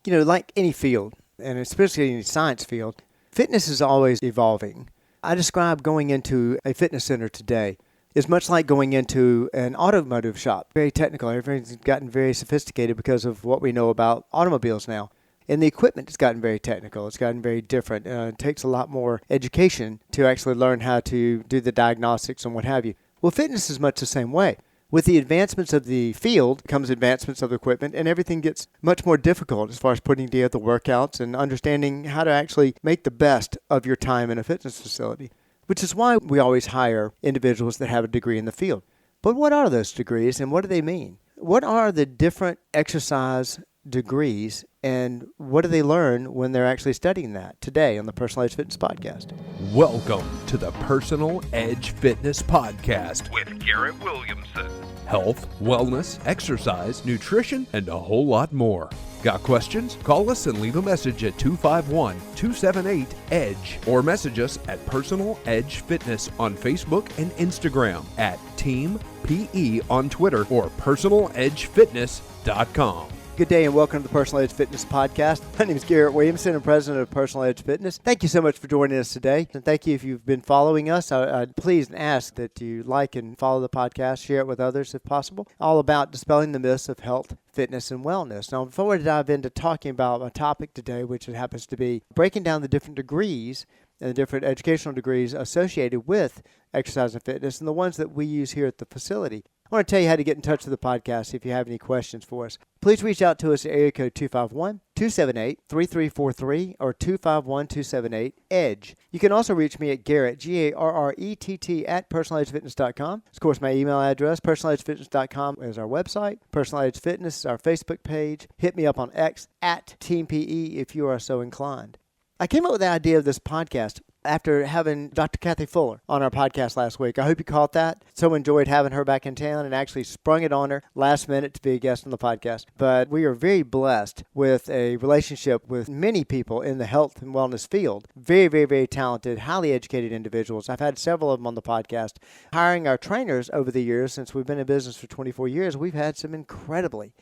Like any field, and especially any science field, fitness is always evolving. I describe going into a fitness center today is much like going into an automotive shop. Very technical. Everything's gotten very sophisticated because of what we know about automobiles now. And the equipment has gotten very technical. It's gotten very different. It takes a lot more education to actually learn how to do the diagnostics and what have you. Well, fitness is much the same way. With the advancements of the field comes advancements of the equipment, and everything gets much more difficult as far as putting together workouts and understanding how to actually make the best of your time in a fitness facility, which is why we always hire individuals that have a degree in the field. But what are those degrees, and what do they mean? What are the different exercise degrees, and what do they learn when they're actually studying that today on the Personal Edge Fitness Podcast? Welcome to the Personal Edge Fitness Podcast with Garrett Williamson. Health, wellness, exercise, nutrition, and a whole lot more. Got questions? Call us and leave a message at 251-278-EDGE or message us at Personal Edge Fitness on Facebook and Instagram, at Team PE on Twitter, or personaledgefitness.com. Good day and welcome to the Personal Edge Fitness Podcast. My name is Garrett Williamson. I'm president of Personal Edge Fitness. Thank you so much for joining us today. And thank you if you've been following us. I'd please ask that you like and follow the podcast, share it with others if possible. All about dispelling the myths of health, fitness, and wellness. Now, before we dive into talking about my topic today, which happens to be breaking down the different degrees and the different educational degrees associated with exercise and fitness and the ones that we use here at the facility, I want to tell you how to get in touch with the podcast if you have any questions for us. Please reach out to us at area code 251-278-3343 or 251-278-EDGE. You can also reach me at Garrett, Garrett, at personaledgefitness.com. Of course, my email address, personaledgefitness.com, is our website. Personal Edge Fitness is our Facebook page. Hit me up on X at Team PE if you are so inclined. I came up with the idea of this podcast after having Dr. Kathy Fuller on our podcast last week. I hope you caught that. So enjoyed having her back in town and actually sprung it on her last minute to be a guest on the podcast. But we are very blessed with a relationship with many people in the health and wellness field. Very, very, very talented, highly educated individuals. I've had several of them on the podcast. Hiring our trainers over the years, since we've been in business for 24 years, we've had some incredibly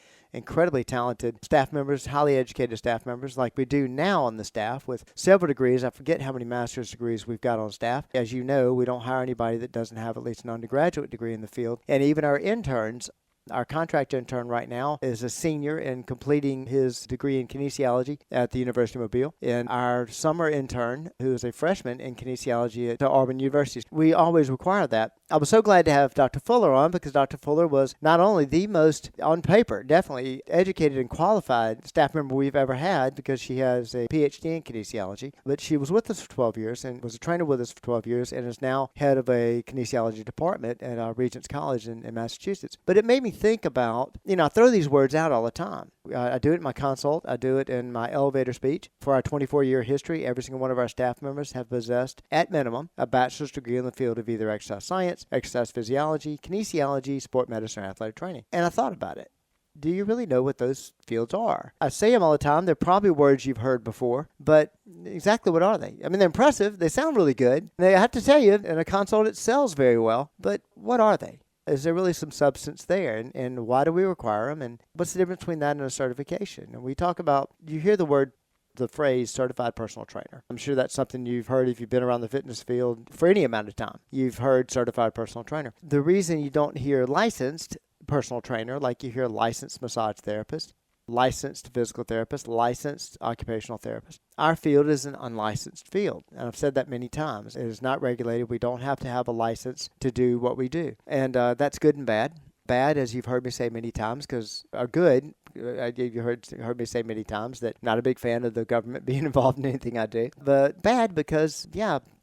talented staff members, highly educated staff members, like we do now on the staff with several degrees. I forget how many master's degrees we've got on staff. As you know, we don't hire anybody that doesn't have at least an undergraduate degree in the field. And even our interns, our contract intern right now is a senior and completing his degree in kinesiology at the University of Mobile. And our summer intern, who is a freshman in kinesiology at Auburn University. We always require that. I was so glad to have Dr. Fuller on because Dr. Fuller was not only the most, on paper, definitely educated and qualified staff member we've ever had because she has a PhD in kinesiology, but she was with us for 12 years and was a trainer with us for 12 years and is now head of a kinesiology department at Regents College in Massachusetts. But it made me think about, I throw these words out all the time. I do it in my consult. I do it in my elevator speech. For our 24-year history, every single one of our staff members have possessed, at minimum, a bachelor's degree in the field of either exercise science, exercise physiology, kinesiology, sport medicine, or athletic training. And I thought about it. Do you really know what those fields are? I say them all the time. They're probably words you've heard before, but exactly what are they? I mean, they're impressive. They sound really good. I have to tell you, in a consult, it sells very well, but what are they? Is there really some substance there? And why do we require them? And what's the difference between that and a certification? And we talk about, you hear the phrase certified personal trainer. I'm sure that's something you've heard if you've been around the fitness field for any amount of time. You've heard certified personal trainer. The reason you don't hear licensed personal trainer, like you hear licensed massage therapist, licensed physical therapist, licensed occupational therapist. Our field is an unlicensed field, and I've said that many times. It is not regulated. We don't have to have a license to do what we do, and that's good and bad. Bad, as you've heard me say many times, because good, you heard me say many times that I'm not a big fan of the government being involved in anything I do. But bad because,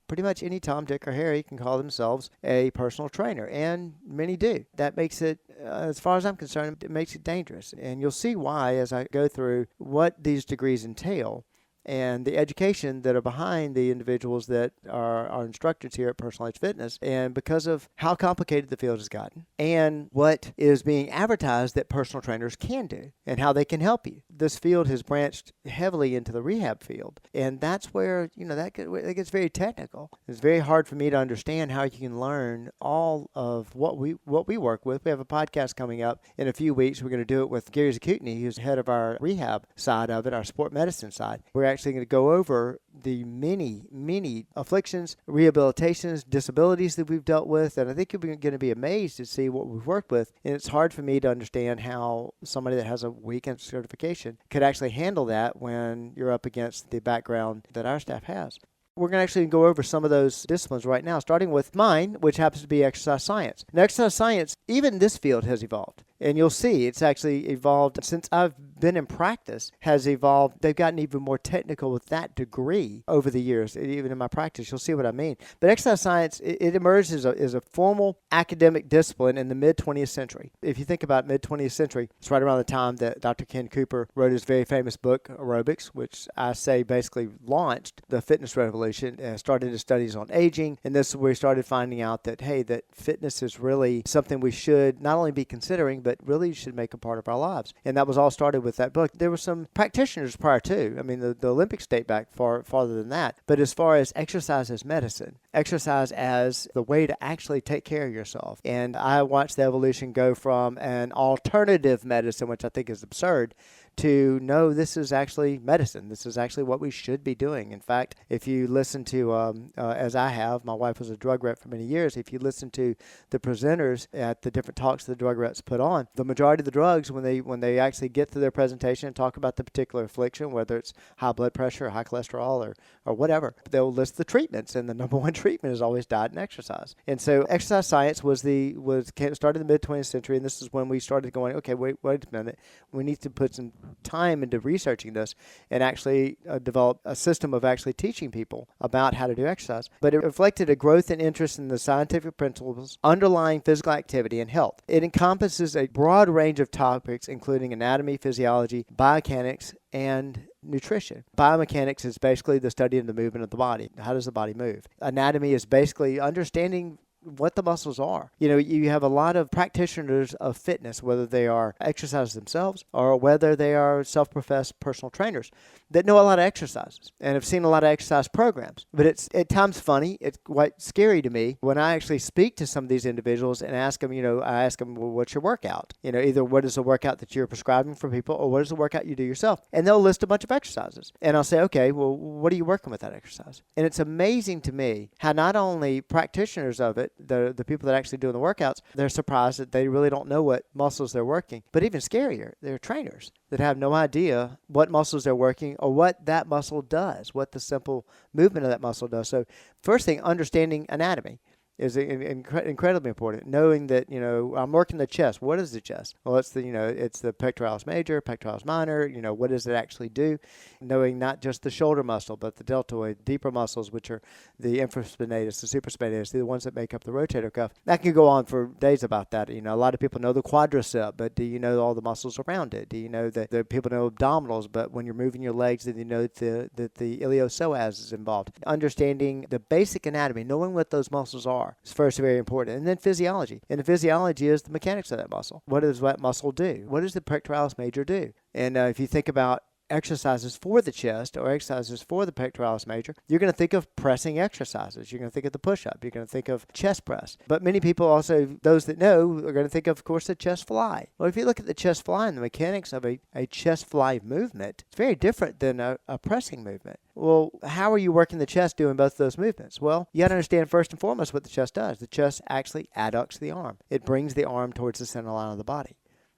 pretty much any Tom, Dick, or Harry can call themselves a personal trainer, and many do. That makes it, as far as I'm concerned, it makes it dangerous. And you'll see why as I go through what these degrees entail and the education that are behind the individuals that are our instructors here at Personal Edge Fitness. And because of how complicated the field has gotten and what is being advertised that personal trainers can do and how they can help you, this field has branched heavily into the rehab field. And that's where, that gets very technical. It's very hard for me to understand how you can learn all of what we work with. We have a podcast coming up in a few weeks. We're going to do it with Gary Zakutny, who's head of our rehab side of it, our sport medicine side. We're actually going to go over the many afflictions, rehabilitations, disabilities that we've dealt with, and I think you're going to be amazed to see what we've worked with. And it's hard for me to understand how somebody that has a weekend certification could actually handle that when you're up against the background that our staff has. We're going to actually go over some of those disciplines right now, starting with mine, which happens to be exercise science. And exercise science, even this field has evolved. And you'll see it's actually evolved since I've been in practice, has evolved. They've gotten even more technical with that degree over the years. Even in my practice, you'll see what I mean. But exercise science, it emerged as a formal academic discipline in the mid-20th century. If you think about mid-20th century, it's right around the time that Dr. Ken Cooper wrote his very famous book, Aerobics, which I say basically launched the fitness revolution, started his studies on aging. And this is where he started finding out that, hey, that fitness is really something we should not only be considering, but really should make a part of our lives. And that was all started with that book. There were some practitioners prior to. I mean, the Olympics date back farther than that. But as far as exercise as medicine, exercise as the way to actually take care of yourself. And I watched the evolution go from an alternative medicine, which I think is absurd, to no, this is actually medicine. This is actually what we should be doing. In fact, if you listen to, as I have, my wife was a drug rep for many years, if you listen to the presenters at the different talks the drug reps put on, the majority of the drugs, when they actually get to their presentation and talk about the particular affliction, whether it's high blood pressure or high cholesterol or whatever, they'll list the treatments, and the number one treatment is always diet and exercise. And so exercise science started in the mid-20th century, and this is when we started going, okay, wait a minute, we need to put some time into researching this and actually develop a system of actually teaching people about how to do exercise. But it reflected a growth in interest in the scientific principles underlying physical activity and health. It encompasses a broad range of topics, including anatomy, physiology, biomechanics, and nutrition. Biomechanics is basically the study of the movement of the body. How does the body move? Anatomy is basically understanding what the muscles are. You have a lot of practitioners of fitness, whether they are exercise themselves or whether they are self-professed personal trainers that know a lot of exercises and have seen a lot of exercise programs. But it's at times funny. It's quite scary to me when I actually speak to some of these individuals and ask them, well, what's your workout? Either what is the workout that you're prescribing for people or what is the workout you do yourself? And they'll list a bunch of exercises. And I'll say, okay, well, what are you working with that exercise? And it's amazing to me how not only practitioners of it, the people that are actually doing the workouts, they're surprised that they really don't know what muscles they're working. But even scarier, they're trainers that have no idea what muscles they're working or what that muscle does, what the simple movement of that muscle does. So first thing, understanding anatomy is incredibly important. Knowing that, I'm working the chest. What is the chest? Well, it's the pectoralis major, pectoralis minor. What does it actually do? Knowing not just the shoulder muscle, but the deltoid, deeper muscles, which are the infraspinatus, the supraspinatus, the ones that make up the rotator cuff. I can go on for days about that. A lot of people know the quadricep, but do you know all the muscles around it? Do you know that the people know abdominals, but when you're moving your legs, then you know that the iliopsoas is involved. Understanding the basic anatomy, knowing what those muscles are, is first very important. And then physiology. And the physiology is the mechanics of that muscle. What does that muscle do? What does the pectoralis major do? And if you think about exercises for the chest or exercises for the pectoralis major, you're going to think of pressing exercises. You're going to think of the push-up. You're going to think of chest press. But many people also, those that know, are going to think of course, the chest fly. Well, if you look at the chest fly and the mechanics of a chest fly movement, it's very different than a pressing movement. Well, how are you working the chest doing both of those movements? Well, you got to understand first and foremost what the chest does. The chest actually adducts the arm. It brings the arm towards the center line of the body.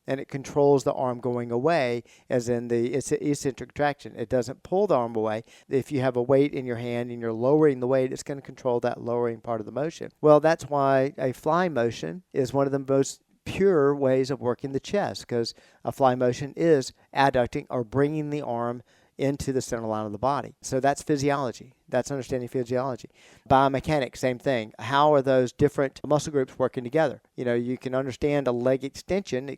And it controls the arm going away, as in it's eccentric traction. It doesn't pull the arm away. If you have a weight in your hand and you're lowering the weight, it's going to control that lowering part of the motion. Well, that's why a fly motion is one of the most pure ways of working the chest, because a fly motion is adducting or bringing the arm into the center line of the body. So that's physiology. That's understanding physiology. Biomechanics, same thing. How are those different muscle groups working together? You can understand a leg extension,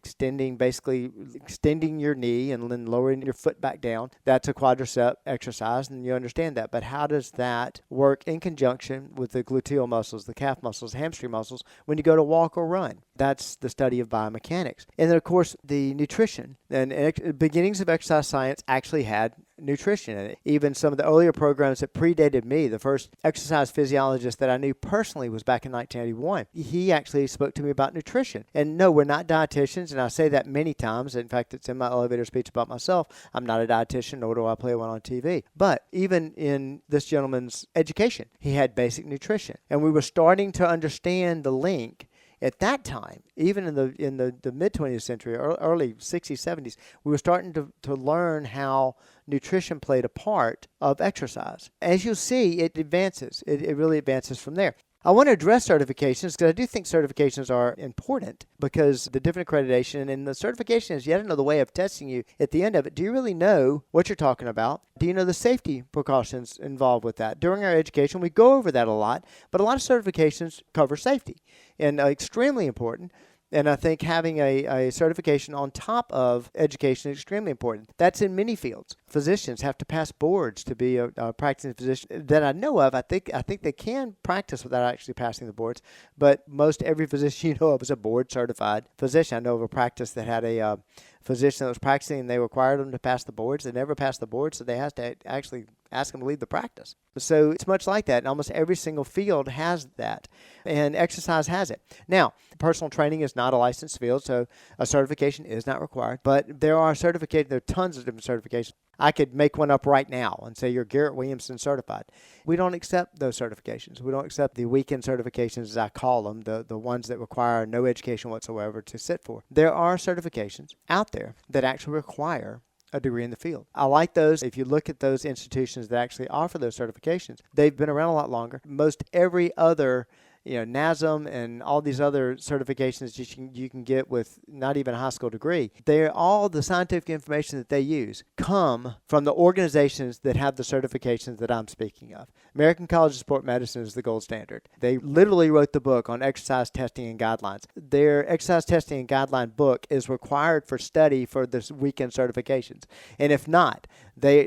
basically extending your knee and then lowering your foot back down. That's a quadricep exercise, and you understand that. But how does that work in conjunction with the gluteal muscles, the calf muscles, the hamstring muscles when you go to walk or run? That's the study of biomechanics. And then, of course, the nutrition. And beginnings of exercise science actually had nutrition in it. Even some of the earlier programs that predated me, the first exercise physiologist that I knew personally was back in 1981. He actually spoke to me about nutrition. And no, we're not dietitians, and I say that many times. In fact, it's in my elevator speech about myself. I'm not a dietitian, nor do I play one on TV. But even in this gentleman's education, he had basic nutrition. And we were starting to understand the link at that time, even in the mid-20th century, or early 60s, 70s, we were starting to learn how nutrition played a part of exercise. As you'll see, it advances. It really advances from there. I want to address certifications because I do think certifications are important because the different accreditation and the certification is yet another way of testing you at the end of it. Do you really know what you're talking about? Do you know the safety precautions involved with that? During our education, we go over that a lot, but a lot of certifications cover safety and extremely important. And I think having a certification on top of education is extremely important. That's in many fields. Physicians have to pass boards to be a practicing physician that I know of. I think they can practice without actually passing the boards, but most every physician you know of is a board certified physician. I know of a practice that had a physician that was practicing and they required them to pass the boards. They never passed the boards, so they have to actually ask them to leave the practice. So it's much like that. And almost every single field has that, and exercise has it. Now, personal training is not a licensed field, so a certification is not required, but there are tons of different certifications. I could make one up right now and say you're Garrett Williamson certified. We don't accept those certifications. We don't accept the weekend certifications, as I call them, the ones that require no education whatsoever to sit for. There are certifications out there that actually require a degree in the field. I like those. If you look at those institutions that actually offer those certifications, they've been around a lot longer. Most every other NASM and all these other certifications you can get with not even a high school degree, all the scientific information that they use come from the organizations that have the certifications that I'm speaking of. American College of Sport Medicine is the gold standard. They literally wrote the book on exercise testing and guidelines. Their exercise testing and guideline book is required for study for this weekend certifications. And if not,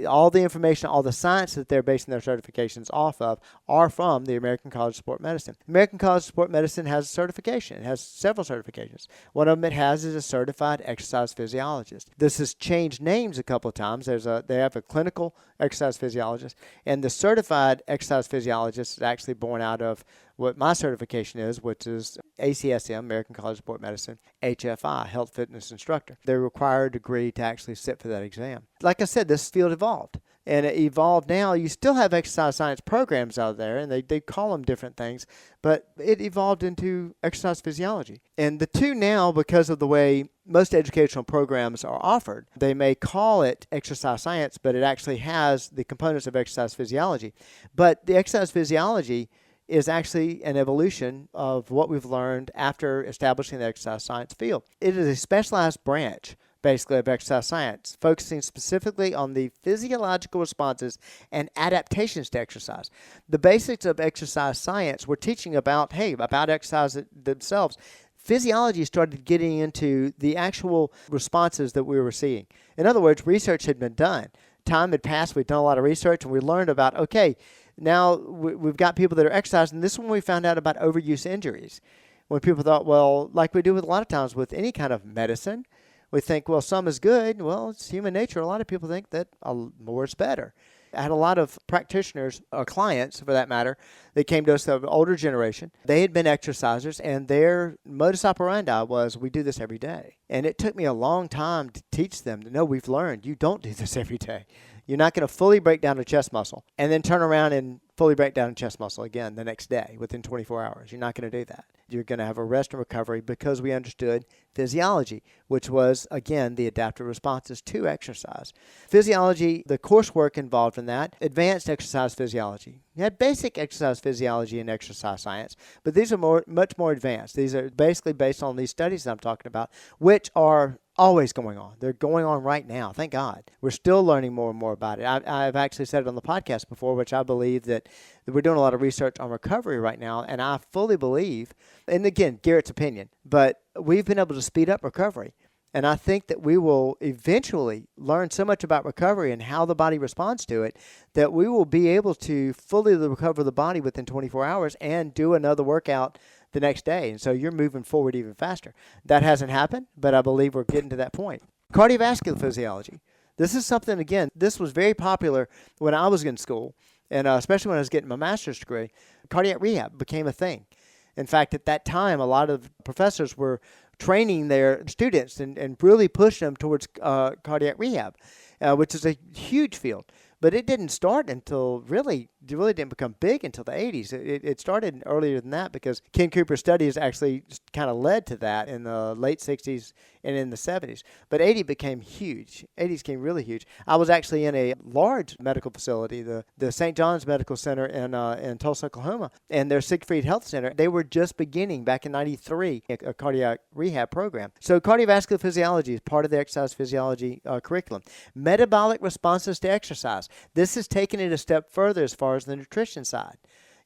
all the information, all the science that they're basing their certifications off of are from the American College of Sport Medicine. American College of Sport Medicine has a certification. It has several certifications. One of them it has is a certified exercise physiologist. This has changed names a couple of times. They have a clinical exercise physiologist, and the certified exercise physiologist is actually born out of what my certification is, which is ACSM, American College of Sport Medicine, HFI, Health Fitness Instructor. They require a degree to actually sit for that exam. Like I said, this field evolved. And it evolved now. You still have exercise science programs out there, and they call them different things, but it evolved into exercise physiology. And the two now, because of the way most educational programs are offered, they may call it exercise science, but it actually has the components of exercise physiology. But the exercise physiology is actually an evolution of what we've learned after establishing the exercise science field. It is a specialized branch, basically, of exercise science, focusing specifically on the physiological responses and adaptations to exercise. The basics of exercise science, we're teaching about exercise themselves. Physiology started getting into the actual responses that we were seeing. In other words, research had been done. Time had passed. We'd done a lot of research, and we learned about, now we've got people that are exercising. This is when we found out about overuse injuries. When people thought, well, like we do with a lot of times with any kind of medicine, we think, well, some is good. Well, it's human nature. A lot of people think that more is better. I had a lot of practitioners, or clients for that matter, that came to us, the older generation. They had been exercisers, and their modus operandi was, we do this every day. And it took me a long time to teach them, no, we've learned you don't do this every day. You're not going to fully break down a chest muscle and then turn around and fully break down a chest muscle again the next day within 24 hours. You're not going to do that. You're going to have a rest and recovery because we understood physiology, which was, again, the adaptive responses to exercise. Physiology, the coursework involved in that, advanced exercise physiology. You had basic exercise physiology and exercise science, but these are much more advanced. These are basically based on these studies that I'm talking about, which are always going on. They're going on right now. Thank God. We're still learning more and more about it. I've actually said it on the podcast before, which I believe that we're doing a lot of research on recovery right now, and I fully believe, and again, Garrett's opinion, but we've been able to speed up recovery. And I think that we will eventually learn so much about recovery and how the body responds to it that we will be able to fully recover the body within 24 hours and do another workout the next day. And so you're moving forward even faster. That hasn't happened, but I believe we're getting to that point. Cardiovascular physiology. This is something, again, this was very popular when I was in school, and especially when I was getting my master's degree. Cardiac rehab became a thing. In fact, at that time, a lot of professors were training their students and really pushing them towards cardiac rehab, which is a huge field. But it didn't start until it really didn't become big until the 80s. It started earlier than that because Ken Cooper's studies actually kind of led to that in the late 60s and in the 70s. But 80 became huge. 80s became really huge. I was actually in a large medical facility, the St. John's Medical Center in Tulsa, Oklahoma, and their Siegfried Health Center. They were just beginning back in 93 a cardiac rehab program. So cardiovascular physiology is part of the exercise physiology curriculum. Metabolic responses to exercise. This is taking it a step further as far as the nutrition side.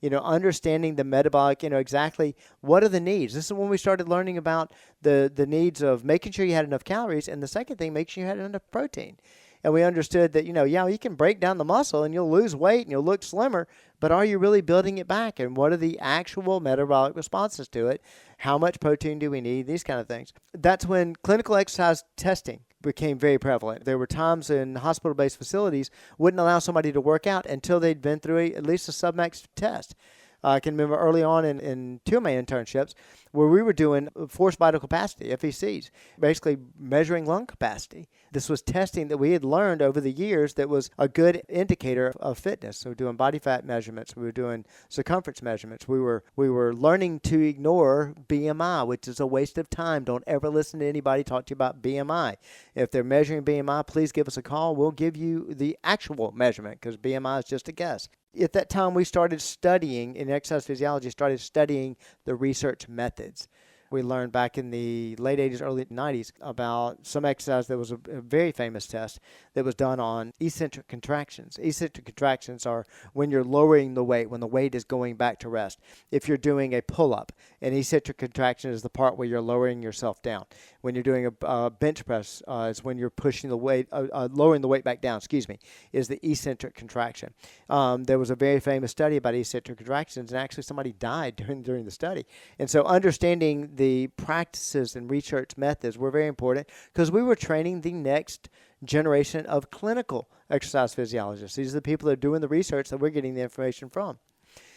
Understanding the metabolic, exactly what are the needs. This is when we started learning about the needs of making sure you had enough calories, and the second thing, making sure you had enough protein. And we understood that, you can break down the muscle and you'll lose weight and you'll look slimmer, but are you really building it back? And what are the actual metabolic responses to it? How much protein do we need? These kind of things. That's when clinical exercise testing became very prevalent. There were times in hospital-based facilities wouldn't allow somebody to work out until they'd been through at least a submax test. I can remember early on in two of my internships where we were doing forced vital capacity, FVCs, basically measuring lung capacity. This was testing that we had learned over the years that was a good indicator of fitness. So doing body fat measurements, we were doing circumference measurements. We were learning to ignore BMI, which is a waste of time. Don't ever listen to anybody talk to you about BMI. If they're measuring BMI, please give us a call. We'll give you the actual measurement because BMI is just a guess. At that time, we started studying, in exercise physiology, the research methods. We learned back in the late 80s, early 90s about some exercise that was a very famous test that was done on eccentric contractions. Eccentric contractions are when you're lowering the weight, when the weight is going back to rest. If you're doing a pull-up, an eccentric contraction is the part where you're lowering yourself down. When you're doing a bench press, is when you're pushing the weight, lowering the weight back down, is the eccentric contraction. There was a very famous study about eccentric contractions, and actually somebody died during the study. And so understanding the practices and research methods were very important because we were training the next generation of clinical exercise physiologists. These are the people that are doing the research that we're getting the information from.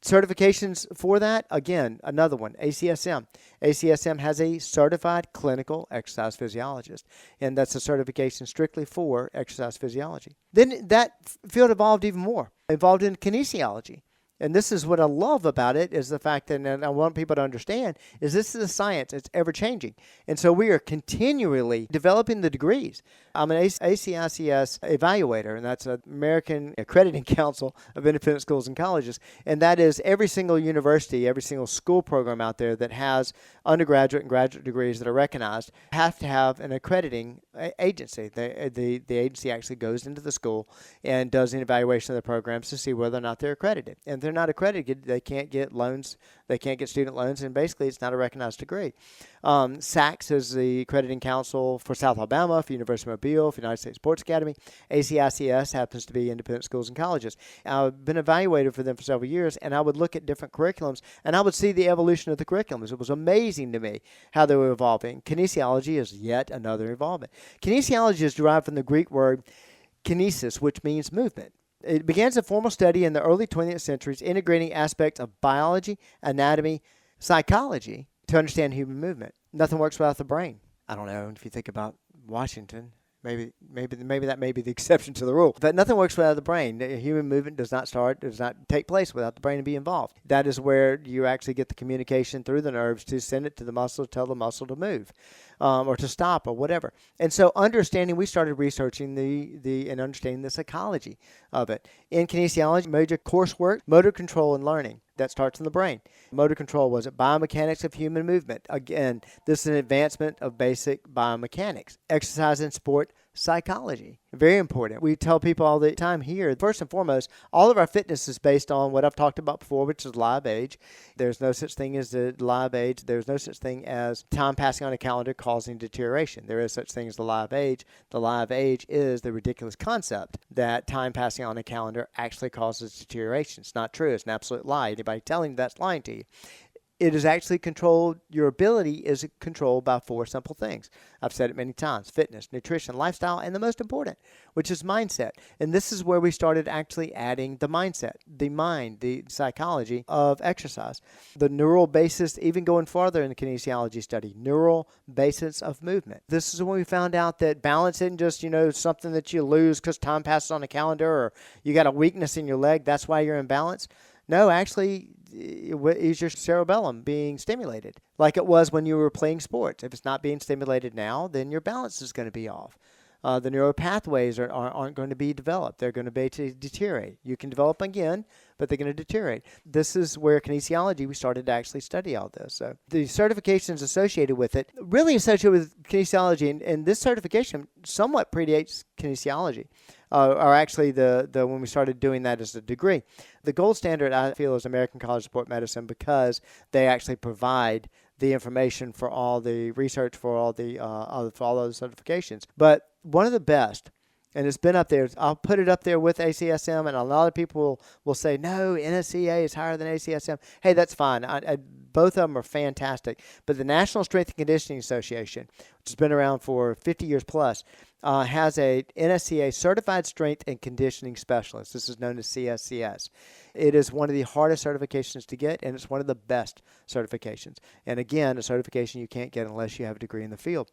Certifications for that, again, another one, ACSM. ACSM has a certified clinical exercise physiologist, and that's a certification strictly for exercise physiology. Then that field evolved even more, evolved in kinesiology. And this is what I love about it is the fact that, and I want people to understand, is this is a science. It's ever-changing. And so we are continually developing the degrees. I'm an ACICS evaluator, and that's an American Accrediting Council of Independent Schools and Colleges. And that is every single university, every single school program out there that has undergraduate and graduate degrees that are recognized have to have an accrediting agency. The agency actually goes into the school and does an evaluation of the programs to see whether or not they're accredited. And they're not accredited, they can't get loans, they can't get student loans, and basically it's not a recognized degree. SACS is the accrediting council for South Alabama, for University of Mobile, for United States Sports Academy. ACICS happens to be Independent Schools and Colleges. I've been evaluated for them for several years, and I would look at different curriculums, and I would see the evolution of the curriculums. It was amazing to me how they were evolving. Kinesiology is yet another evolvement. Kinesiology is derived from the Greek word kinesis, which means movement. It began as a formal study in the early 20th centuries, integrating aspects of biology, anatomy, psychology to understand human movement. Nothing works without the brain. I don't know if you think about Washington. Maybe that may be the exception to the rule. But nothing works without the brain. Human movement does not take place without the brain to be involved. That is where you actually get the communication through the nerves to send it to the muscle, tell the muscle to move, or to stop, or whatever. And so we started researching and understanding the psychology of it. In kinesiology, major coursework, motor control and learning. That starts in the brain. Motor control was it biomechanics of human movement. Again, this is an advancement of basic biomechanics. Exercise and sport psychology. Very important. We tell people all the time here, first and foremost, all of our fitness is based on what I've talked about before, which is live age. There's no such thing as the live age. There's no such thing as time passing on a calendar causing deterioration. There is such thing as the live age. The live age is the ridiculous concept that time passing on a calendar actually causes deterioration. It's not true. It's an absolute lie. Anybody telling you that's lying to you. It is actually controlled, your ability is controlled by 4 simple things. I've said it many times: fitness, nutrition, lifestyle, and the most important, which is mindset. And this is where we started actually adding the mindset, the mind, the psychology of exercise. The neural basis, even going farther in the kinesiology study, neural basis of movement. This is when we found out that balance isn't just, something that you lose because time passes on a calendar or you got a weakness in your leg, that's why you're imbalanced. No, actually, is your cerebellum being stimulated like it was when you were playing sports? If it's not being stimulated now, then your balance is going to be off. The neural pathways aren't going to be developed. They're going to deteriorate. You can develop again, but they're going to deteriorate. This is where kinesiology, we started to actually study all this. So the certifications associated with it, really associated with kinesiology, and this certification somewhat predates kinesiology. Or actually the when we started doing that as a degree. The gold standard, I feel, is American College of Sport Medicine because they actually provide the information for all the research, for all those certifications. But one of the best, and it's been up there, I'll put it up there with ACSM, and a lot of people will say, no, NSCA is higher than ACSM. Hey, that's fine. Both of them are fantastic. But the National Strength and Conditioning Association, which has been around for 50 years plus, has a NSCA Certified Strength and Conditioning Specialist. This is known as CSCS. It is one of the hardest certifications to get, and it's one of the best certifications. And again, a certification you can't get unless you have a degree in the field.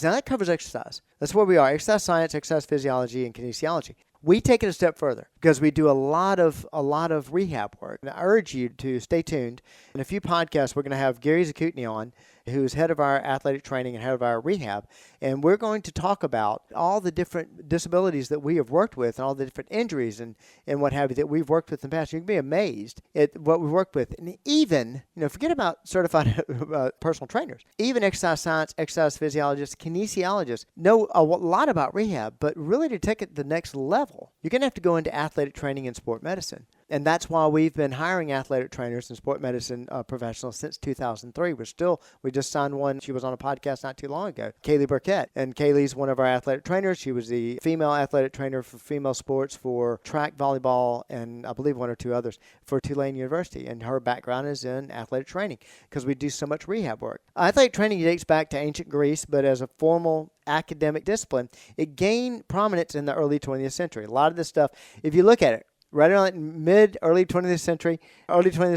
Now that covers exercise. That's where we are: exercise science, exercise physiology, and kinesiology. We take it a step further because we do a lot of rehab work. And I urge you to stay tuned. In a few podcasts, we're going to have Gary Zakutny on, who's head of our athletic training and head of our rehab. And we're going to talk about all the different disabilities that we have worked with and all the different injuries and what have you that we've worked with in the past. You can be amazed at what we've worked with. And even, forget about certified personal trainers. Even exercise science, exercise physiologists, kinesiologists know a lot about rehab, but really to take it to the next level, you're going to have to go into athletic training and sport medicine. And that's why we've been hiring athletic trainers and sport medicine professionals since 2003. We just signed one. She was on a podcast not too long ago, Kaylee Burkett. And Kaylee's one of our athletic trainers. She was the female athletic trainer for female sports for track, volleyball, and I believe 1 or 2 others for Tulane University. And her background is in athletic training because we do so much rehab work. Athletic training dates back to ancient Greece, but as a formal academic discipline, it gained prominence in the early 20th century. A lot of this stuff, if you look at it, right around early 20th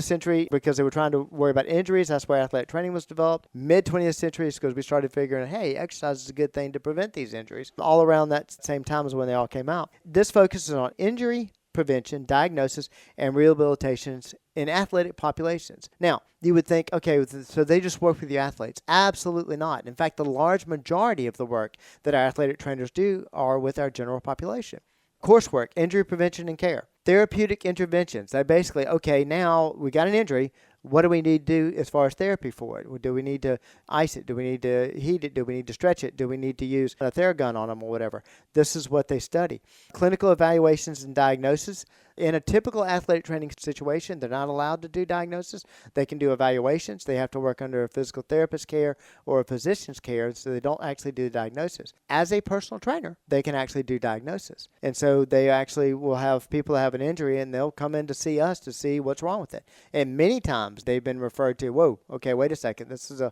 century, because they were trying to worry about injuries. That's why athletic training was developed. Mid 20th century is because we started figuring, hey, exercise is a good thing to prevent these injuries. All around that same time is when they all came out. This focuses on injury prevention, diagnosis, and rehabilitations in athletic populations. Now, you would think, okay, so they just work with the athletes. Absolutely not. In fact, the large majority of the work that our athletic trainers do are with our general population. Coursework, injury prevention and care. Therapeutic interventions. They basically, okay, now we got an injury. What do we need to do as far as therapy for it? Do we need to ice it? Do we need to heat it? Do we need to stretch it? Do we need to use a Theragun on them or whatever? This is what they study. Clinical evaluations and diagnosis. In a typical athletic training situation, they're not allowed to do diagnosis. They can do evaluations. They have to work under a physical therapist care or a physician's care, so they don't actually do the diagnosis. As a personal trainer, they can actually do diagnosis. And so they actually will have people that have an injury, and they'll come in to see us to see what's wrong with it. And many times they've been referred to, whoa, okay, wait a second, this is an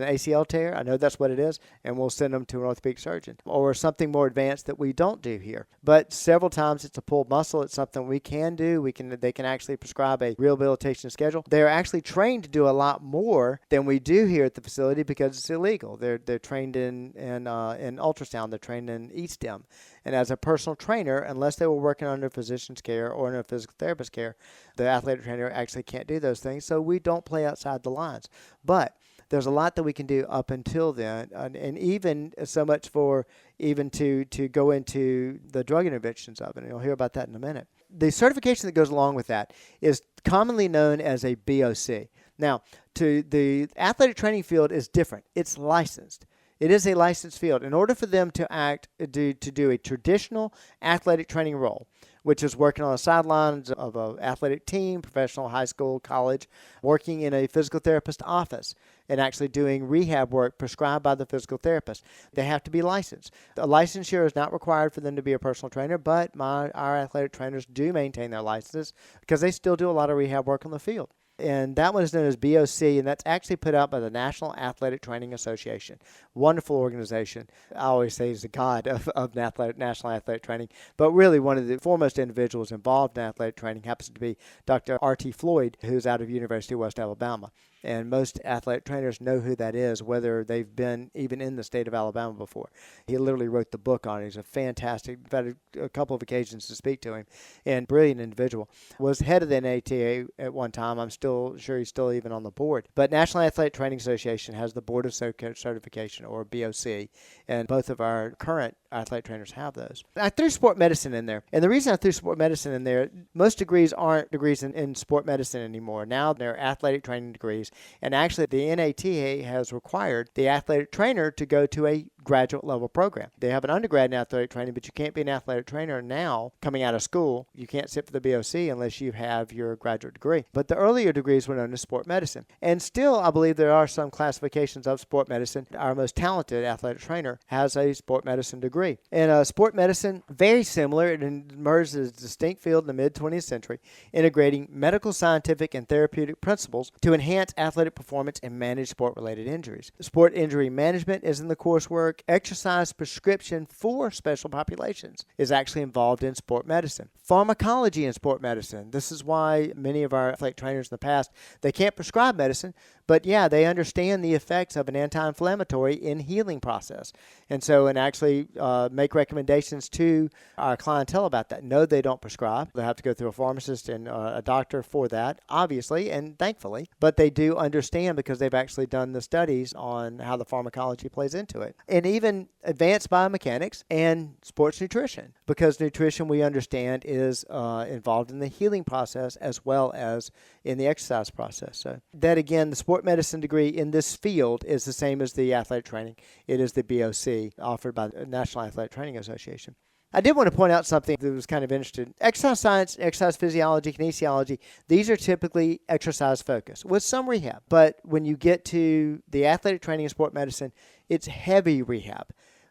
ACL tear. I know that's what it is, and we'll send them to an orthopedic surgeon or something more advanced that we don't do here. But several times it's a pulled muscle. It's something we can do. They can actually prescribe a rehabilitation schedule. They're actually trained to do a lot more than we do here at the facility because it's illegal. They're trained in ultrasound. They're trained in E-stim. And as a personal trainer, unless they were working under physician's care or under physical therapist care, the athletic trainer actually can't do those things. So we don't play outside the lines. But there's a lot that we can do up until then, and even so much for even to go into the drug interventions of it. And you'll hear about that in a minute. The certification that goes along with that is commonly known as a BOC. Now, to the athletic training field is different. It's licensed. It is a licensed field. In order for them to do a traditional athletic training role, which is working on the sidelines of an athletic team, professional, high school, college, working in a physical therapist office, and actually doing rehab work prescribed by the physical therapist, they have to be licensed. A licensure is not required for them to be a personal trainer, but our athletic trainers do maintain their licenses because they still do a lot of rehab work on the field. And that one is known as BOC, and that's actually put out by the National Athletic Training Association. Wonderful organization. I always say he's the god of National Athletic Training, but really one of the foremost individuals involved in athletic training happens to be Dr. R.T. Floyd, who's out of University of West Alabama. And most athletic trainers know who that is, whether they've been even in the state of Alabama before. He literally wrote the book on it. He's a fantastic, I've had a couple of occasions to speak to him, and brilliant individual. Was head of the NATA at one time. I'm still sure he's still even on the board. But National Athletic Training Association has the Board of Certification, or BOC, and both of our current athletic trainers have those. I threw sport medicine in there. And the reason I threw sport medicine in there, most degrees aren't degrees in sport medicine anymore. Now they're athletic training degrees. And actually, the NATA has required the athletic trainer to go to a graduate level program. They have an undergrad in athletic training, but you can't be an athletic trainer now coming out of school. You can't sit for the BOC unless you have your graduate degree. But the earlier degrees were known as sport medicine. And still, I believe there are some classifications of sport medicine. Our most talented athletic trainer has a sport medicine degree. And sport medicine, very similar. It emerged as a distinct field in the mid-20th century, integrating medical, scientific, and therapeutic principles to enhance athletic performance and manage sport-related injuries. Sport injury management is in the coursework. Exercise prescription for special populations is actually involved in sport medicine. Pharmacology in sport medicine. This is why many of our athletic trainers in the past, they can't prescribe medicine, but yeah, they understand the effects of an anti-inflammatory in healing process. And actually make recommendations to our clientele about that. No, they don't prescribe. They have to go through a pharmacist and a doctor for that, obviously, and thankfully. But they do understand because they've actually done the studies on how the pharmacology plays into it. And even advanced biomechanics and sports nutrition, because nutrition, we understand, is involved in the healing process as well as in the exercise process. So that, again, the sport medicine degree in this field is the same as the athletic training. It is the BOC offered by the National Athletic Training Association. I did want to point out something that was kind of interesting. Exercise science, exercise physiology, kinesiology, these are typically exercise focused with some rehab. But when you get to the athletic training and sport medicine, it's heavy rehab.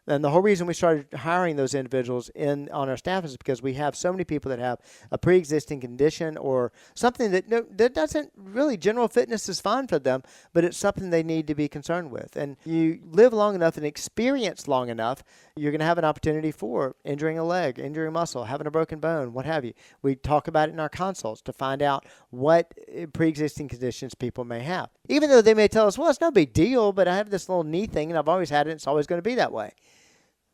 And the whole reason we started hiring those individuals on our staff is because we have so many people that have a pre-existing condition or something that doesn't really, general fitness is fine for them, but it's something they need to be concerned with. And you live long enough and experience long enough, you're going to have an opportunity for injuring a leg, injuring a muscle, having a broken bone, what have you. We talk about it in our consults to find out what pre-existing conditions people may have. Even though they may tell us, well, it's no big deal, but I have this little knee thing and I've always had it, it's always going to be that way.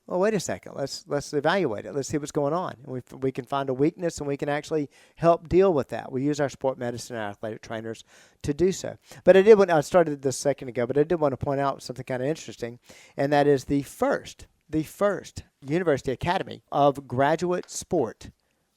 Well, wait a second. Let's evaluate it. Let's see what's going on. We can find a weakness, and we can actually help deal with that. We use our sport medicine and athletic trainers to do so. But I started this a second ago, but I did want to point out something kind of interesting, and that is the first university academy of graduate sport.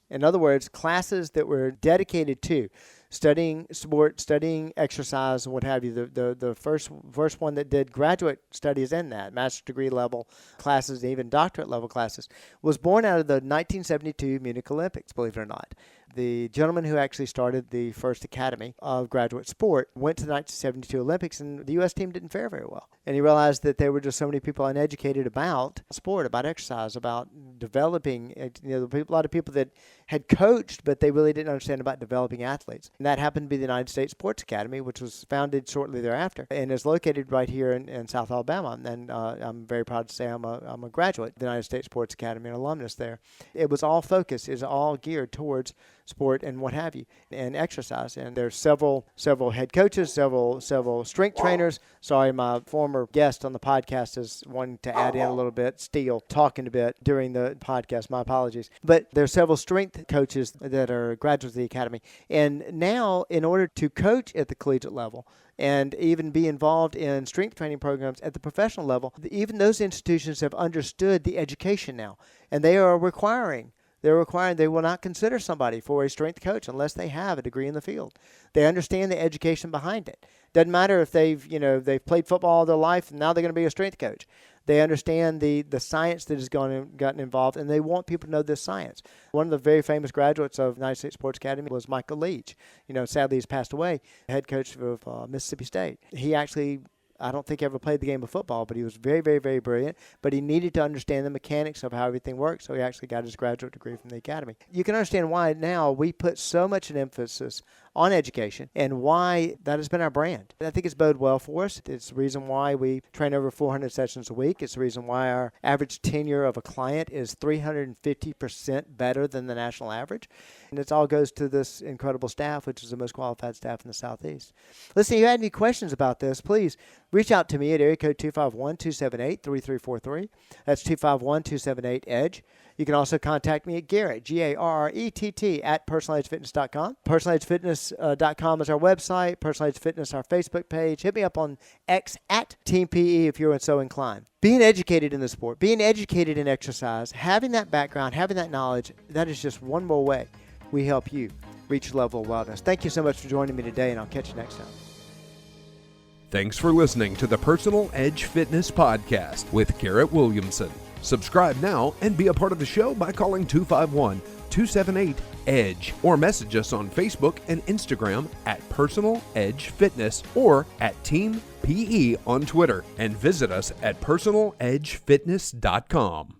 In other words, classes that were dedicated to studying sport, studying exercise, and what have you. The first one that did graduate studies in that, master's degree level classes, and even doctorate level classes, was born out of the 1972 Munich Olympics, believe it or not. The gentleman who actually started the first academy of graduate sport went to the 1972 Olympics, and the U.S. team didn't fare very well. And he realized that there were just so many people uneducated about sport, about exercise, about developing. A lot of people that had coached, but they really didn't understand about developing athletes. And that happened to be the United States Sports Academy, which was founded shortly thereafter and is located right here in South Alabama. And I'm very proud to say I'm a graduate of the United States Sports Academy, an alumnus there. It was all focused, is all geared towards sport and what have you, and exercise. And there's several head coaches, several strength trainers. Sorry, my former guest on the podcast is wanting to add in a little bit, talking a bit during the podcast. My apologies. But there's several strength coaches that are graduates of the academy. And now, in order to coach at the collegiate level and even be involved in strength training programs at the professional level, even those institutions have understood the education now, and they are requiring. They will not consider somebody for a strength coach unless they have a degree in the field. They understand the education behind it. Doesn't matter if they've played football all their life and now they're going to be a strength coach. They understand the science that has gotten involved, and they want people to know this science. One of the very famous graduates of United States Sports Academy was Michael Leach. Sadly, he's passed away, head coach of Mississippi State. He actually, I don't think ever played the game of football, but he was very, very, very brilliant. But he needed to understand the mechanics of how everything works, so he actually got his graduate degree from the academy. You can understand why now we put so much an emphasis on education and why that has been our brand. I think it's bode well for us. It's the reason why we train over 400 sessions a week. It's the reason why our average tenure of a client is 350% better than the national average. And it all goes to this incredible staff, which is the most qualified staff in the Southeast. Listen, if you had any questions about this, please reach out to me at area code 251-278-3343. That's 251-278-EDGE. You can also contact me at Garrett, Garrett, at personaledgefitness.com. Personaledgefitness.com is our website. Personal Edge Fitness, our Facebook page. Hit me up on X at Team PE if you're so inclined. Being educated in the sport, being educated in exercise, having that background, having that knowledge, that is just one more way we help you reach a level of wellness. Thank you so much for joining me today, and I'll catch you next time. Thanks for listening to the Personal Edge Fitness Podcast with Garrett Williamson. Subscribe now and be a part of the show by calling 251-278-EDGE or message us on Facebook and Instagram at Personal Edge Fitness or at Team PE on Twitter, and visit us at personaledgefitness.com.